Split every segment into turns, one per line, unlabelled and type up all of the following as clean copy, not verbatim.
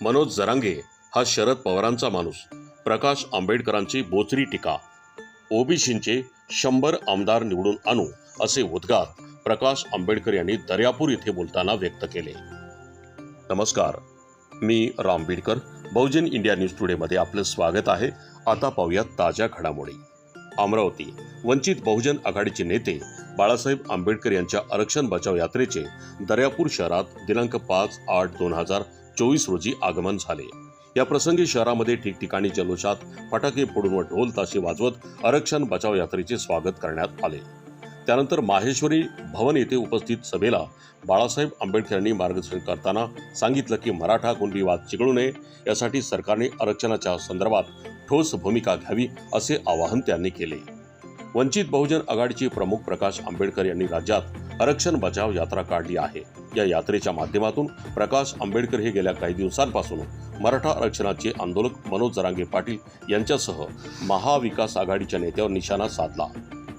मनोज जरांगे हा शरद पवारांचा माणूस, प्रकाश आंबेडकरांची बोचरी टीका, ओबीसींचे 100 आमदार निवडून आणू असे उद्गार प्रकाश आंबेडकर यांनी दर्यापूर येथे बोलताना व्यक्त केले. नमस्कार, मी राम बीडकर. बहुजन इंडिया न्यूज टुडे मध्ये आपलं स्वागत आहे. आता पाहूयात ताज्या घडामोडी. अमरावती वंचित बहुजन आघाडीचे नेते बाळासाहेब आंबेडकर यांच्या आरक्षण बचाव यात्रेचे दर्यापूर शहरात दिनांक 5/8/2024 रोजी आगमन झाले. या प्रसंगी शहरामध्ये ठिकठिकाणी जल्लोषात फटाके फोडून व ढोल ताशे वाजवत आरक्षण बचाव यात्रेचे स्वागत करण्यात आले. त्यानंतर माहेश्वरी भवन येथे उपस्थित सभेला बाळासाहेब आंबेडकर यांनी मार्गदर्शन करताना सांगितलं की मराठा कुणबी वाद चिघळू नये यासाठी सरकारने आरक्षणाच्या संदर्भात ठोस भूमिका घ्यावी असे आवाहन त्यांनी केले. वंचित बहुजन आघाडीचे प्रमुख प्रकाश आंबेडकर यांनी राज्यात आरक्षण बचाव यात्रा काढली आहे. या यात्रेच्या माध्यमातून प्रकाश आंबेडकर हे गेल्या काही दिवसांपासून मराठा आरक्षणाचे आंदोलक मनोज जरांगे पाटील यांच्यासह महाविकास आघाडीच्या नेत्यावर निशाणा साधला.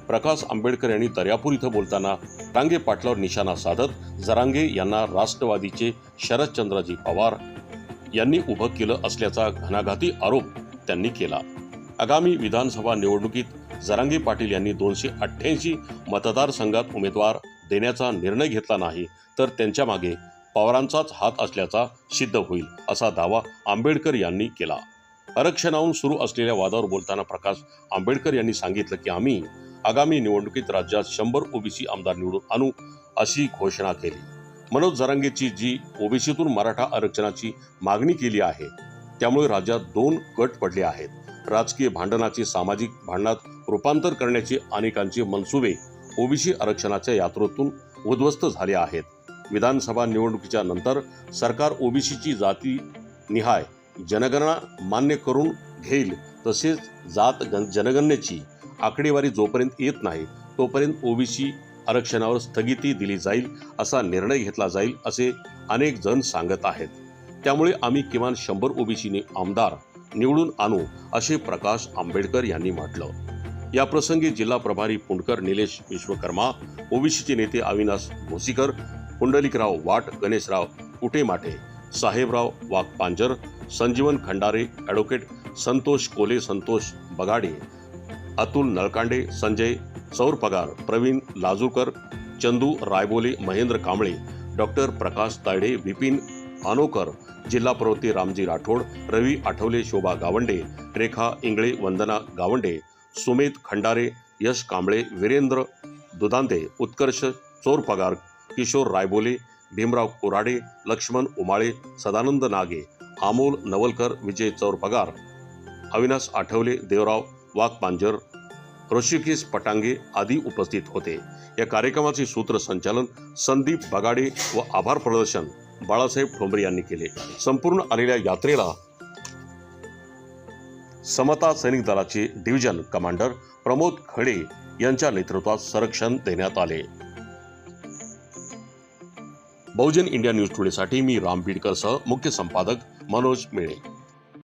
प्रकाश आंबेडकर यांनी दर्यापूर इथं बोलताना जरांगे पाटलावर निशाणा साधत जरांगे यांना राष्ट्रवादीचे शरदचंद्रजी पवार यांनी उभं केलं असल्याचा घणाघाती आरोप त्यांनी केला. आगामी विधानसभा निवडणुकीत जरांगे पाटील यांनी 288 मतदारसंघात उमेदवार देण्याचा निर्णय घेतला नाही तर त्यांच्या मागे पवारांचाच हात असल्याचा सिद्ध होईल असा दावा आंबेडकर यांनी केला. आरक्षणावरून सुरू असलेल्या वादावर बोलताना प्रकाश आंबेडकर यांनी सांगितलं की आम्ही आगामी निवडणुकीत राज्यात 100 ओबीसी आमदार निवडून आणू अशी घोषणा केली. मनोज जरांगेची जी ओबीसीतून मराठा आरक्षणाची मागणी केली आहे त्यामुळे राज्यात 2 गट पडले आहेत. राजकीय भांडणाचे सामाजिक भांडणात रूपांतर करण्याचे अनेकांचे मनसुबे ओबीसी आरक्षणाच्या यात्रेतून उद्ध्वस्त झाले आहेत. विधानसभा निवडणुकीच्या नंतर सरकार ओबीसीची जाती निहाय जनगणना मान्य करून घेईल. तसेच जात जनगणनेची आकडेवारी जोपर्यंत येत नाही तोपर्यंत ओबीसी आरक्षणावर स्थगिती दिली जाईल असा निर्णय घेतला जाईल असे अनेक जण सांगत आहेत. त्यामुळे आम्ही किमान 100 ओबीसी आमदार निवडून आणू असे प्रकाश आंबेडकर यांनी म्हटलं. या प्रसंगी जिल्हा प्रभारी पुंडकर निलेश विश्वकर्मा, ओबीसीचे नेते अविनाश भोसीकर, पुंडलिकराव वाट, गणेशराव कुटेमाटे, साहेबराव वाघपांजर, संजीवन खंडारे, ॲडव्होकेट संतोष कोले, संतोष बगाडे, अतुल नळकांडे, संजय चौरपगार, प्रवीण लाजूकर, चंदू रायबोले, महेंद्र कांबळे, डॉक्टर प्रकाश तायडे, विपिन अनोकर, जिल्हा प्रवक्ते रामजी राठोड, रवी आठवले, शोभा गावंडे, रेखा इंगळे, वंदना गावंडे, सुमेध खंडारे, यश कांबळे, वीरेंद्र दुधांदे, उत्कर्ष चौरपगार, किशोर रायबोले, भीमराव कोराडे, लक्ष्मण उमाळे, सदानंद नागे, अमोल नवलकर, विजय चौरपगार, अविनाश आठवले, देवराव वाघपांजर, ऋषिकेश पटांगे आदी उपस्थित होते. या कार्यक्रमाचे सूत्रसंचालन संदीप बगाडे व आभार प्रदर्शन बाळासाहेब ठोंबरे यांनी केले. संपूर्ण आलेल्या यात्रेला समता सैनिक दलाचे डिव्हिजन कमांडर प्रमोद खडे यांच्या नेतृत्वात संरक्षण देण्यात आले. बहुजन इंडिया न्यूज टुडेसाठी मी राम बीडकर सह मुख्य संपादक मनोज मेळे.